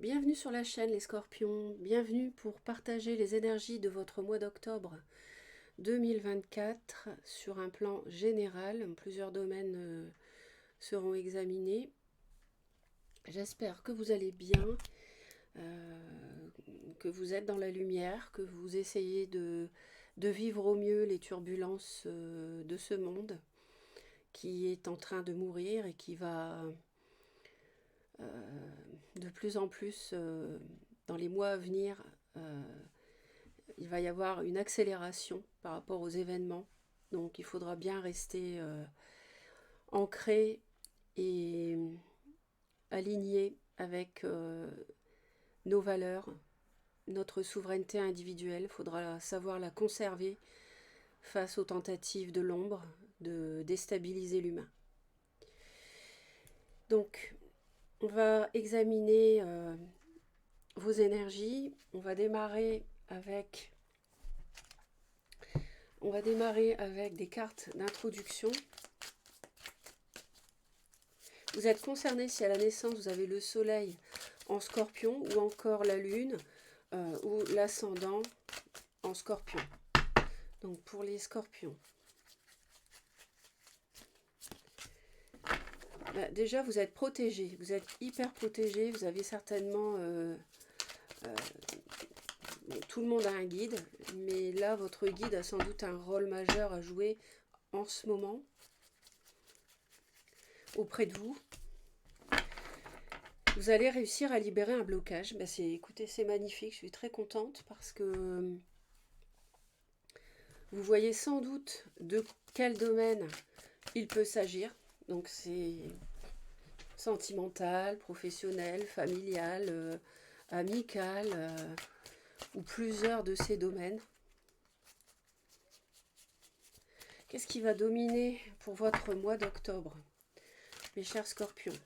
Bienvenue sur la chaîne les scorpions, bienvenue pour partager les énergies de votre mois d'octobre 2024 sur un plan général. Plusieurs domaines seront examinés. J'espère que vous allez bien, que vous êtes dans la lumière, que vous essayez de vivre au mieux les turbulences de ce monde qui est en train de mourir et qui va de plus en plus dans les mois à venir. Il va y avoir une accélération par rapport aux événements. Donc il faudra bien rester ancré et aligné avec nos valeurs, notre souveraineté individuelle. Il faudra savoir la conserver face aux tentatives de l'ombre de déstabiliser l'humain. Donc on va examiner vos énergies. On va démarrer avec des cartes d'introduction. Vous êtes concerné si à la naissance vous avez le soleil en scorpion ou encore la lune ou l'ascendant en scorpion. Donc pour les scorpions. Déjà vous êtes protégé, vous êtes hyper protégé, vous avez certainement... tout le monde a un guide, mais là votre guide a sans doute un rôle majeur à jouer en ce moment auprès de vous. Vous allez réussir à libérer un blocage. Écoutez, c'est magnifique, je suis très contente parce que vous voyez sans doute de quel domaine il peut s'agir. Donc c'est sentimental, professionnel, familial, amical, ou plusieurs de ces domaines. Qu'est-ce qui va dominer pour votre mois d'octobre, mes chers scorpions?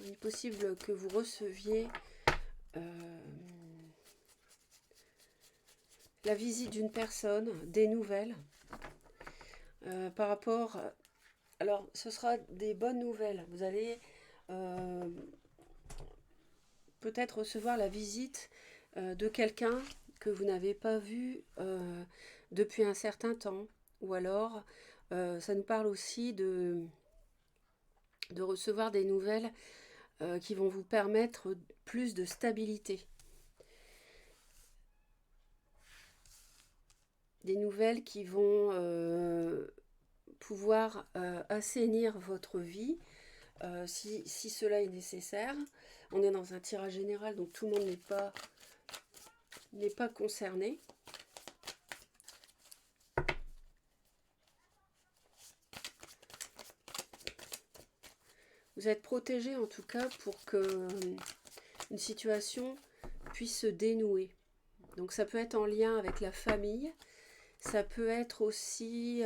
Il est possible que vous receviez la visite d'une personne, des nouvelles par rapport... Alors, ce sera des bonnes nouvelles. Vous allez peut-être recevoir la visite de quelqu'un que vous n'avez pas vu depuis un certain temps. Ou alors, ça nous parle aussi de recevoir des nouvelles qui vont vous permettre plus de stabilité. Des nouvelles qui vont pouvoir assainir votre vie si cela est nécessaire. On est dans un tirage général, donc tout le monde n'est pas concerné. Vous êtes protégé en tout cas pour que une situation puisse se dénouer. Donc ça peut être en lien avec la famille, ça peut être aussi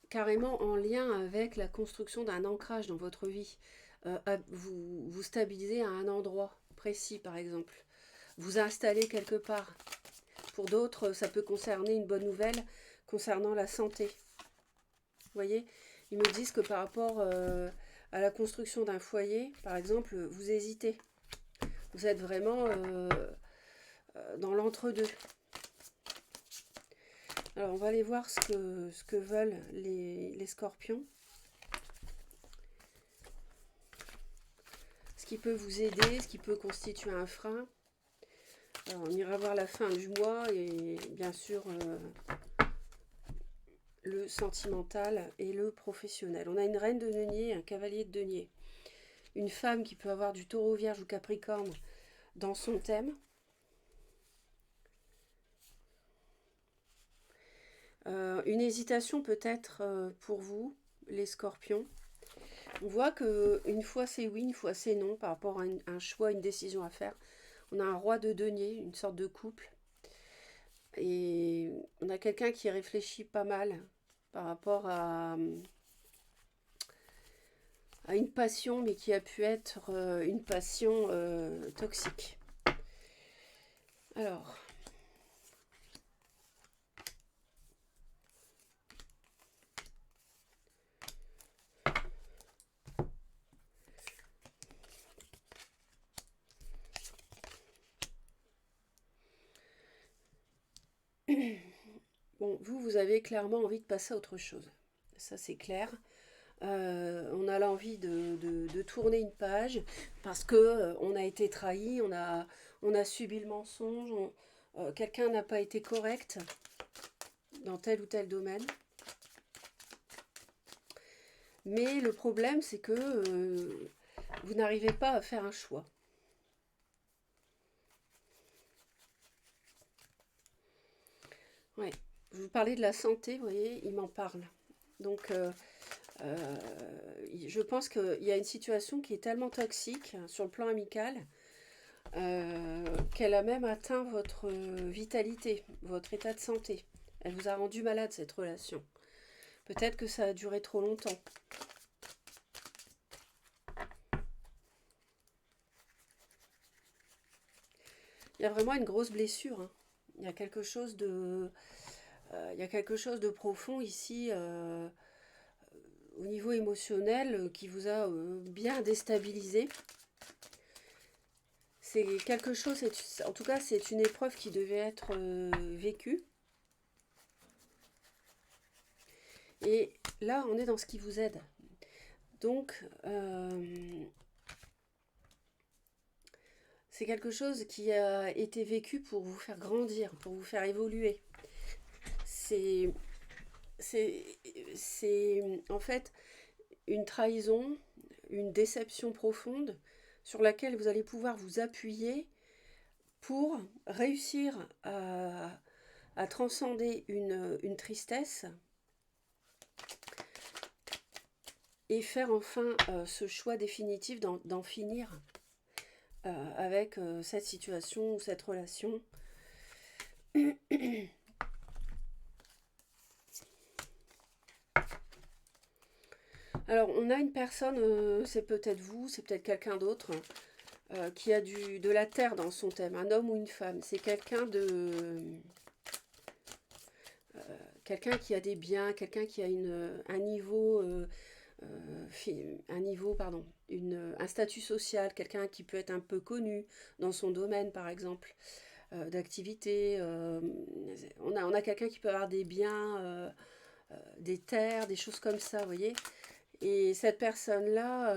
carrément en lien avec la construction d'un ancrage dans votre vie. Vous stabilisez à un endroit précis par exemple. Vous installez quelque part. Pour d'autres, ça peut concerner une bonne nouvelle concernant la santé. Vous voyez, ils me disent que par rapport à la construction d'un foyer, par exemple, vous hésitez. Vous êtes vraiment dans l'entre-deux. Alors, on va aller voir ce que veulent les scorpions. Ce qui peut vous aider, ce qui peut constituer un frein. Alors, on ira voir la fin du mois et bien sûr... le sentimental et le professionnel. On a une reine de denier et un cavalier de denier. Une femme qui peut avoir du taureau, vierge ou capricorne dans son thème. Une hésitation peut-être pour vous, les scorpions. On voit que une fois c'est oui, une fois c'est non par rapport à un choix, une décision à faire. On a un roi de denier, une sorte de couple. Et on a quelqu'un qui réfléchit pas mal par rapport à une passion, mais qui a pu être une passion toxique. Alors, Bon, vous avez clairement envie de passer à autre chose. Ça, c'est clair. On a l'envie de tourner une page parce que on a été trahi, on a subi le mensonge, quelqu'un n'a pas été correct dans tel ou tel domaine. Mais le problème, c'est que vous n'arrivez pas à faire un choix. Ouais. Vous parlez de la santé, vous voyez, il m'en parle. Donc, je pense qu'il y a une situation qui est tellement toxique sur le plan amical qu'elle a même atteint votre vitalité, votre état de santé. Elle vous a rendu malade, cette relation. Peut-être que ça a duré trop longtemps. Il y a vraiment une grosse blessure, hein. Il y a quelque chose de profond ici au niveau émotionnel qui vous a bien déstabilisé. C'est quelque chose, en tout cas c'est une épreuve qui devait être vécue. Et là on est dans ce qui vous aide. Donc c'est quelque chose qui a été vécu pour vous faire grandir, pour vous faire évoluer. C'est en fait une trahison, une déception profonde sur laquelle vous allez pouvoir vous appuyer pour réussir à transcender une tristesse et faire enfin ce choix définitif d'en finir avec cette situation ou cette relation. Alors, on a une personne, c'est peut-être vous, c'est peut-être quelqu'un d'autre, qui a de la terre dans son thème, un homme ou une femme. C'est quelqu'un quelqu'un qui a des biens, quelqu'un qui a un niveau, un statut social, quelqu'un qui peut être un peu connu dans son domaine, par exemple, d'activité. On a quelqu'un qui peut avoir des biens, des terres, des choses comme ça, vous voyez. Et cette personne-là,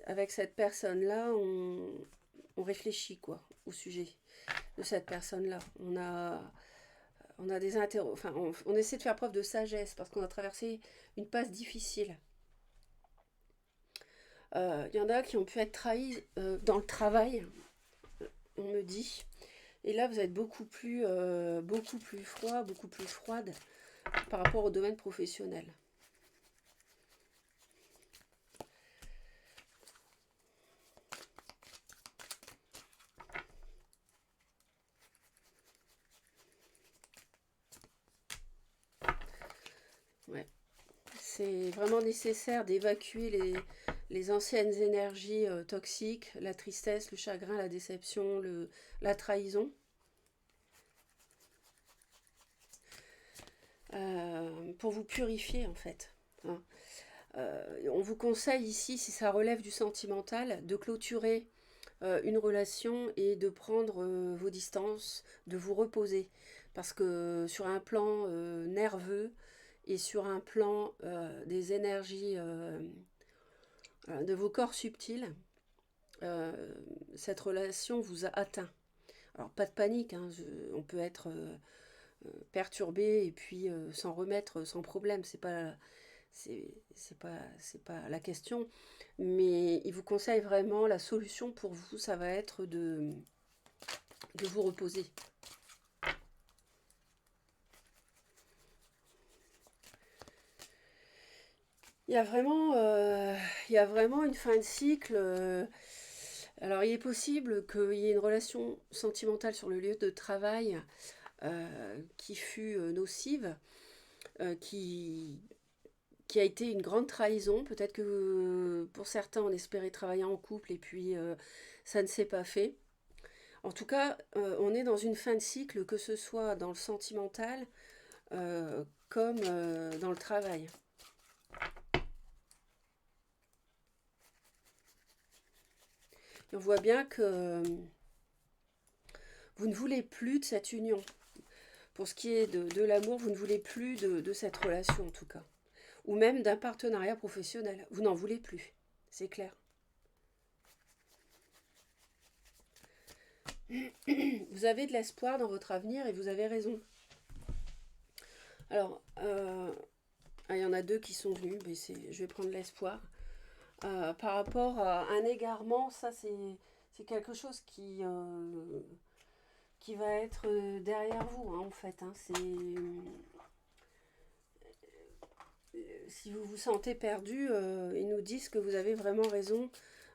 avec cette personne-là, on réfléchit quoi au sujet de cette personne-là. On a des enfin, on essaie de faire preuve de sagesse parce qu'on a traversé une passe difficile. Y en a qui ont pu être trahis dans le travail, on me dit. Et là, vous êtes beaucoup plus froid, beaucoup plus froide par rapport au domaine professionnel. Ouais. C'est vraiment nécessaire d'évacuer les anciennes énergies toxiques, la tristesse, le chagrin, la déception, la trahison. Pour vous purifier en fait. Hein. On vous conseille ici, si ça relève du sentimental, de clôturer une relation et de prendre vos distances, de vous reposer. Parce que sur un plan nerveux et sur un plan des énergies de vos corps subtils, cette relation vous a atteint. Alors pas de panique, hein, on peut être perturbé et puis s'en remettre sans problème, c'est pas la question, mais il vous conseille vraiment la solution pour vous, ça va être de vous reposer. Il y a vraiment une fin de cycle. Alors, il est possible qu'il y ait une relation sentimentale sur le lieu de travail qui fut nocive, qui a été une grande trahison. Peut-être que pour certains, on espérait travailler en couple et puis ça ne s'est pas fait. En tout cas, on est dans une fin de cycle, que ce soit dans le sentimental comme dans le travail. Et on voit bien que Vous ne voulez plus de cette union. Pour ce qui est de l'amour, vous ne voulez plus de cette relation en tout cas. Ou même d'un partenariat professionnel. Vous n'en voulez plus. C'est clair. Vous avez de l'espoir dans votre avenir et vous avez raison. Alors, il y en a deux qui sont venus, mais je vais prendre l'espoir. Par rapport à un égarement, ça c'est quelque chose qui va être derrière vous, hein, en fait. Hein. Si vous vous sentez perdu, ils nous disent que vous avez vraiment raison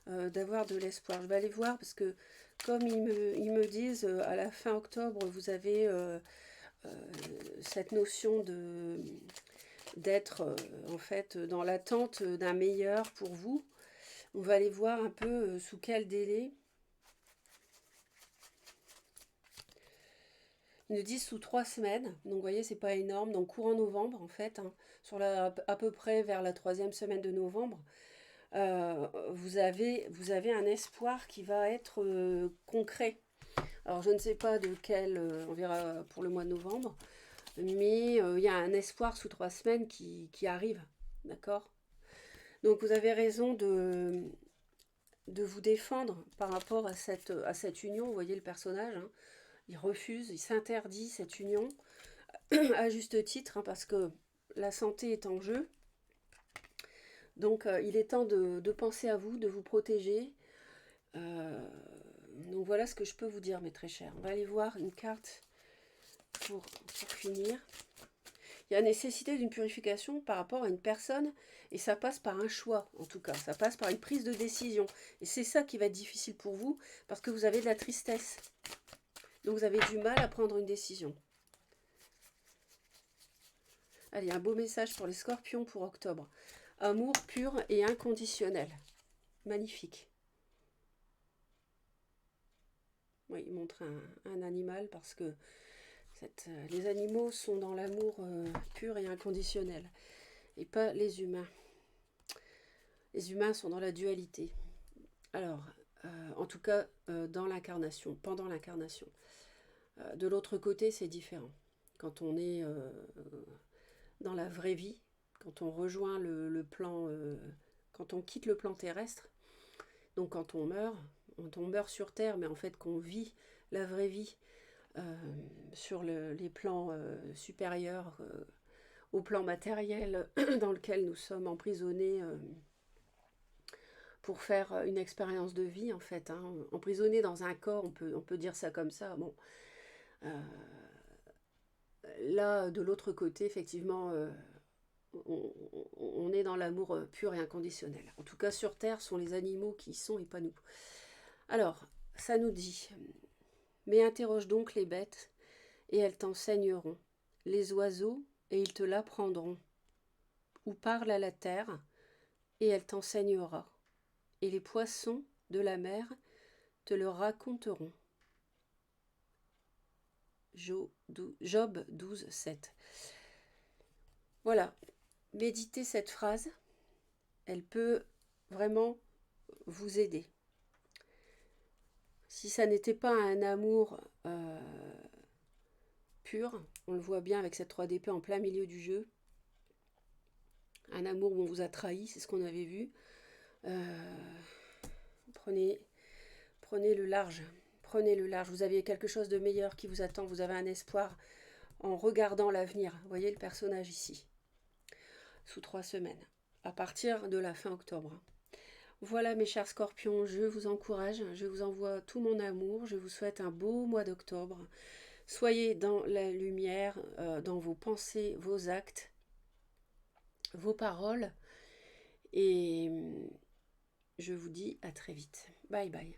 d'avoir de l'espoir. Je vais aller voir parce que comme ils me disent à la fin octobre, vous avez cette notion d'être en fait dans l'attente d'un meilleur pour vous. On va aller voir un peu sous quel délai. Ils nous disent sous 3 semaines, donc vous voyez, c'est pas énorme, donc courant novembre en fait, hein, à peu près vers la 3e semaine de novembre, vous avez un espoir qui va être concret. Alors je ne sais pas de quel, on verra pour le mois de novembre, mais il y a un espoir sous 3 semaines qui arrive, d'accord? Donc vous avez raison de vous défendre par rapport à cette union. Vous voyez le personnage, hein, il refuse, il s'interdit cette union, à juste titre, hein, parce que la santé est en jeu. Donc il est temps de penser à vous, de vous protéger. Donc voilà ce que je peux vous dire, mes très chers. On va aller voir une carte pour finir. Il y a nécessité d'une purification par rapport à une personne et ça passe par un choix, en tout cas. Ça passe par une prise de décision. Et c'est ça qui va être difficile pour vous parce que vous avez de la tristesse. Donc vous avez du mal à prendre une décision. Allez, un beau message pour les scorpions pour octobre. Amour pur et inconditionnel. Magnifique. Oui, il montre un animal parce que les animaux sont dans l'amour pur et inconditionnel. Et pas les humains. Les humains sont dans la dualité. Alors, en tout cas, dans l'incarnation, pendant l'incarnation. De l'autre côté, c'est différent. Quand on est dans la vraie vie, quand on rejoint le plan, quand on quitte le plan terrestre, donc quand on meurt sur Terre, mais en fait qu'on vit la vraie vie sur les plans supérieurs au plan matériel dans lequel nous sommes emprisonnés pour faire une expérience de vie, en fait. Hein. Emprisonnés dans un corps, on peut dire ça comme ça. Bon, là, de l'autre côté, effectivement, on est dans l'amour pur et inconditionnel. En tout cas, sur Terre, sont les animaux qui y sont et pas nous. Alors, ça nous dit, mais interroge donc les bêtes, et elles t'enseigneront, les oiseaux, et ils te l'apprendront, ou parle à la terre, et elle t'enseignera, et les poissons de la mer te le raconteront. Job 12, 7. Voilà, méditez cette phrase, elle peut vraiment vous aider. Si ça n'était pas un amour pur, on le voit bien avec cette 3 d'épée en plein milieu du jeu, un amour où on vous a trahi, c'est ce qu'on avait vu. Prenez le large, vous avez quelque chose de meilleur qui vous attend, vous avez un espoir en regardant l'avenir. Vous voyez le personnage ici, sous 3 semaines, à partir de la fin octobre. Voilà mes chers scorpions, je vous encourage, je vous envoie tout mon amour, je vous souhaite un beau mois d'octobre. Soyez dans la lumière, dans vos pensées, vos actes, vos paroles, et je vous dis à très vite. Bye bye.